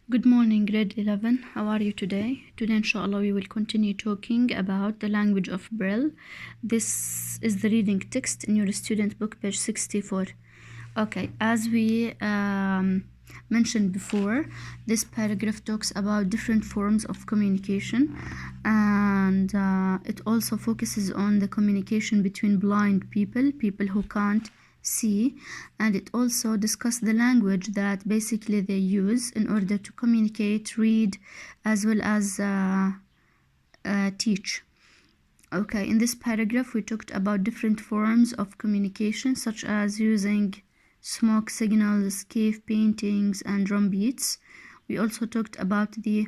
Good morning, grade 11. How are you today? Today, inshallah, we will continue talking about the language of Braille. This is the reading text in your student book, page 64. Okay, as we mentioned before, this paragraph talks about different forms of communication, and it also focuses on the communication between blind people who can't see, and it also discussed the language that basically they use in order to communicate, read, as well as teach. Okay, in this paragraph we talked about different forms of communication, such as using smoke signals, cave paintings, and drum beats. We also talked about the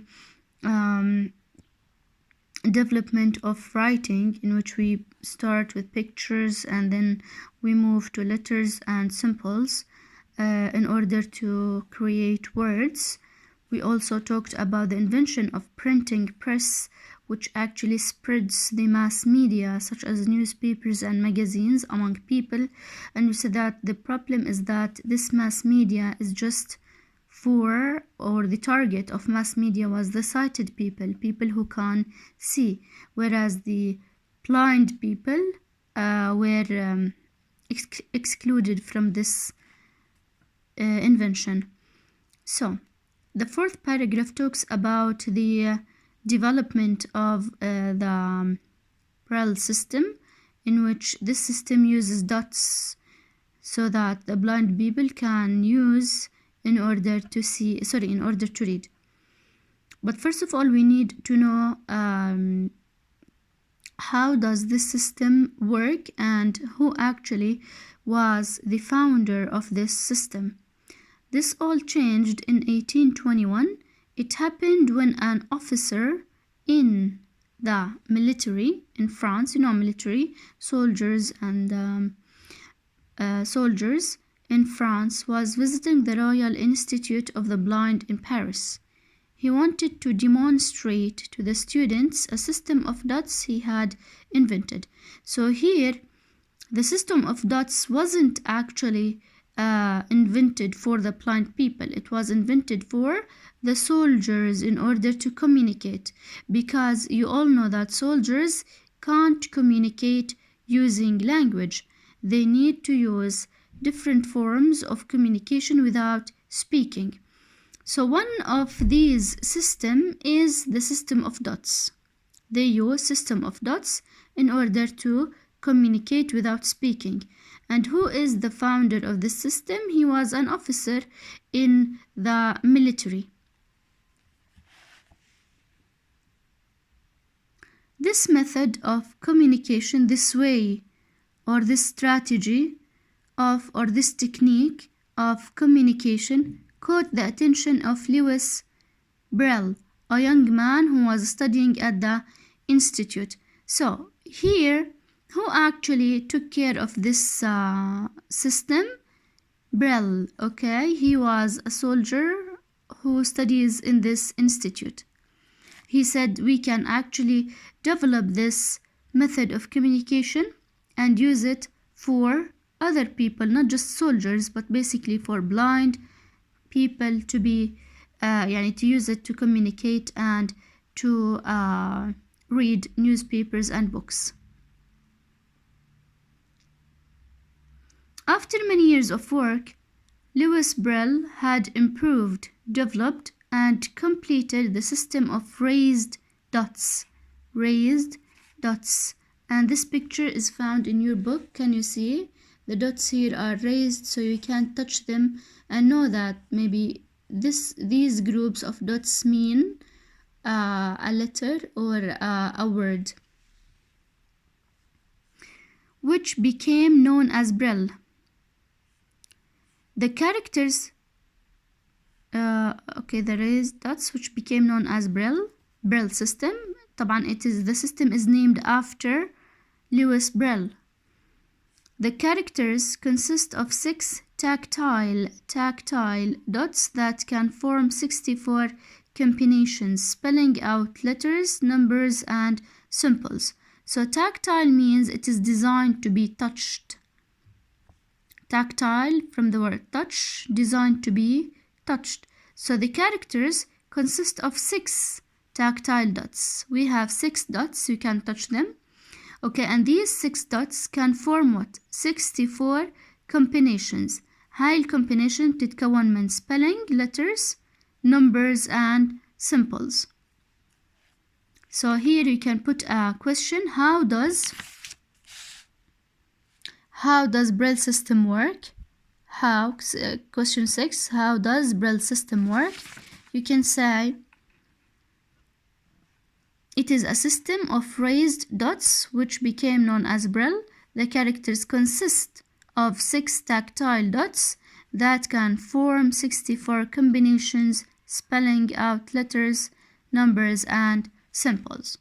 development of writing, in which we start with pictures and then we move to letters and symbols in order to create words. We also talked about the invention of printing press, which actually spreads the mass media such as newspapers and magazines among people, and we said that the problem is that this mass media is just or the target of mass media was the sighted people who can see, whereas the blind people were excluded from this invention. So the fourth paragraph talks about the development of the Braille system, in which this system uses dots so that the blind people can use in order to read. But first of all, we need to know how does this system work and who actually was the founder of this system. This all changed in 1821. It happened when an officer in the military in France, military soldiers and soldiers in France, was visiting the Royal Institute of the Blind in Paris. He wanted to demonstrate to the students a system of dots he had invented. So here, the system of dots wasn't actually invented for the blind people. It was invented for the soldiers in order to communicate, because you all know that soldiers can't communicate using language. They need to use different forms of communication without speaking. So one of these systems is the system of dots. They use system of dots in order to communicate without speaking. And who is the founder of this system? He was an officer in the military. This method of communication, this way or this strategy or this technique of communication caught the attention of Louis Braille, a young man who was studying at the institute. So here, who actually took care of this system? Braille. Okay, he was a soldier who studies in this institute. He said we can actually develop this method of communication and use it for other people, not just soldiers, but basically for blind people to be to use it to communicate and to read newspapers and books. After many years of work, Louis Braille had improved, developed, and completed the system of raised dots. Raised dots. And this picture is found in your book. Can you see? The dots here are raised so you can't touch them, and know that maybe these groups of dots mean a letter or a word, which became known as Braille. The characters, there is dots which became known as Braille system. طبعا the system is named after Louis Braille. The characters consist of 6 tactile dots that can form 64 combinations, spelling out letters, numbers, and symbols. So tactile means it is designed to be touched. Tactile from the word touch, designed to be touched. So the characters consist of 6 tactile dots. We have 6 dots, you can touch them. Okay, and these 6 dots can form what? 64 combinations. هاي الcombination بتتكون من spelling, letters, numbers and symbols. So here you can put a question: how does Braille system work? Question 6, how does Braille system work? You can say it is a system of raised dots which became known as Braille. The characters consist of 6 tactile dots that can form 64 combinations, spelling out letters, numbers, and symbols.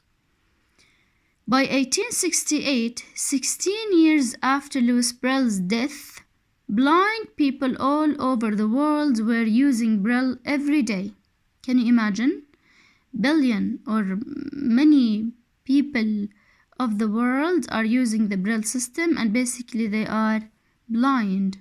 By 1868, 16 years after Louis Braille's death, blind people all over the world were using Braille every day. Can you imagine? Billion or many people of the world are using the Braille system, and basically they are blind.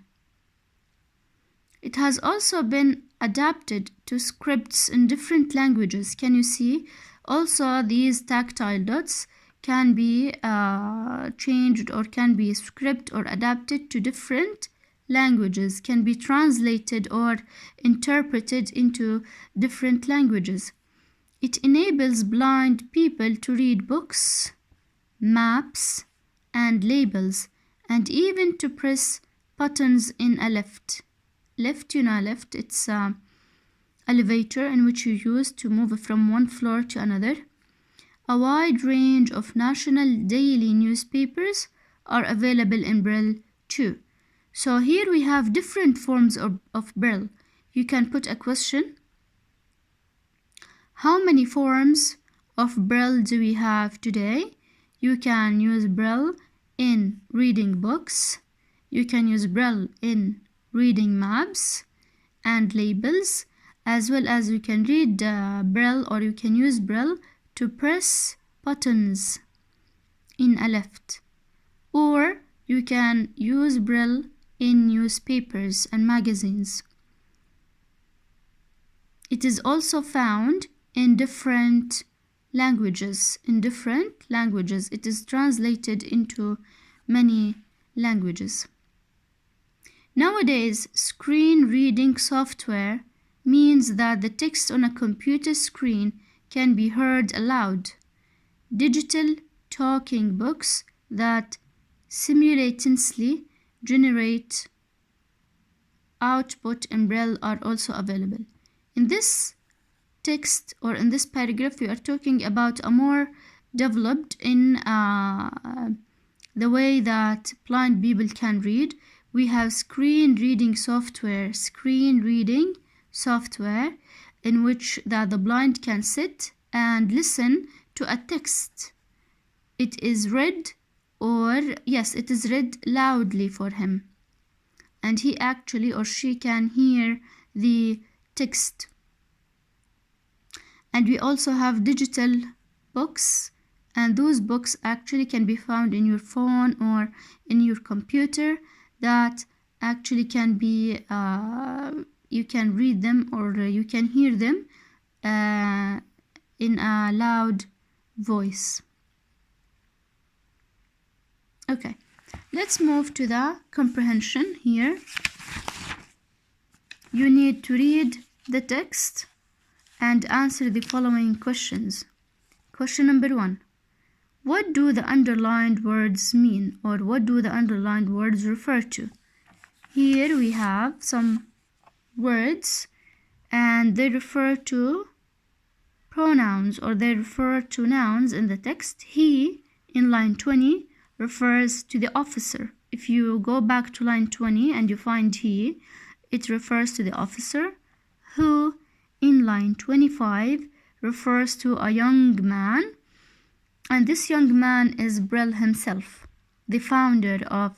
It has also been adapted to scripts in different languages. Can you see? Also, these tactile dots can be changed or can be script or adapted to different languages, can be translated or interpreted into different languages. It enables blind people to read books, maps, and labels, and even to press buttons in a lift. Lift, you know, lift, it's an elevator in which you use to move from one floor to another. A wide range of national daily newspapers are available in Braille too. So here we have different forms of Braille. You can put a question: how many forms of Braille do we have today? You can use Braille in reading books. You can use Braille in reading maps and labels, as well as you can read Braille, or you can use Braille to press buttons in a lift, or you can use Braille in newspapers and magazines. It is also found in different languages. It is translated into many languages. Nowadays, screen reading software means that the text on a computer screen can be heard aloud. Digital talking books that simultaneously generate output in Braille are also available. In this text or in this paragraph, we are talking about a more developed in the way that blind people can read. We have screen reading software in which the blind can sit and listen to a text. It is read loudly for him, and he actually or she can hear the text. And we also have digital books, and those books actually can be found in your phone or in your computer, that actually can be you can read them or you can hear them in a loud voice. Okay, let's move to the comprehension. Here you need to read the text and answer the following questions. Question number 1: what do the underlined words mean, or what do the underlined words refer to? Here we have some words, and they refer to pronouns, or they refer to nouns in the text. He, in line 20, refers to the officer. If you go back to line 20 and you find he, it refers to the officer. Who, in line 25, refers to a young man, and this young man is Braille himself, the founder of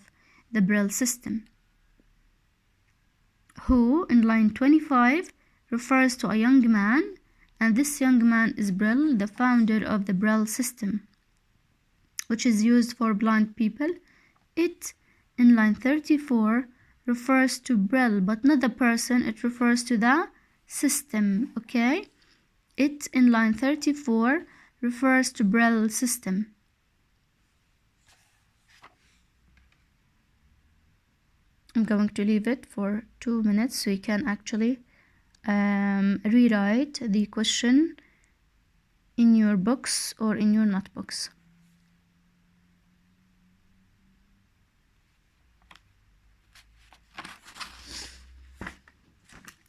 the Braille system. Who, in line 25, refers to a young man, and this young man is Braille, the founder of the Braille system, which is used for blind people. It, in line 34, refers to Braille, but not the person. It refers to the system. Okay, it in line 34 refers to Braille system. I'm going to leave it for 2 minutes so you can actually rewrite the question in your books or in your notebooks.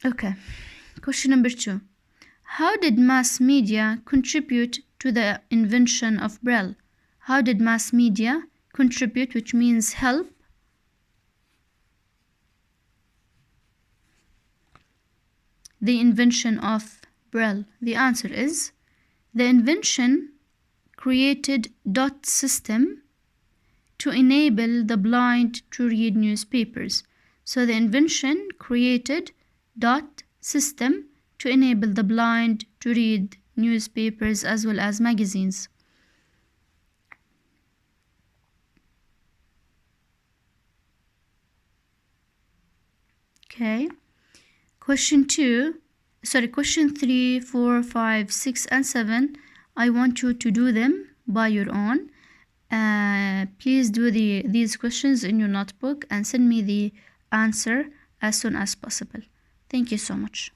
Okay, question number 2. How did mass media contribute to the invention of Braille? How did mass media contribute, which means help, the invention of Braille? The answer is the invention created dot system to enable the blind to read newspapers. So the invention created dot system to enable the blind to read newspapers as well as magazines. Okay. Question 3, 4, 5, 6, and 7. I want you to do them by your own. Please do these questions in your notebook and send me the answer as soon as possible. Thank you so much.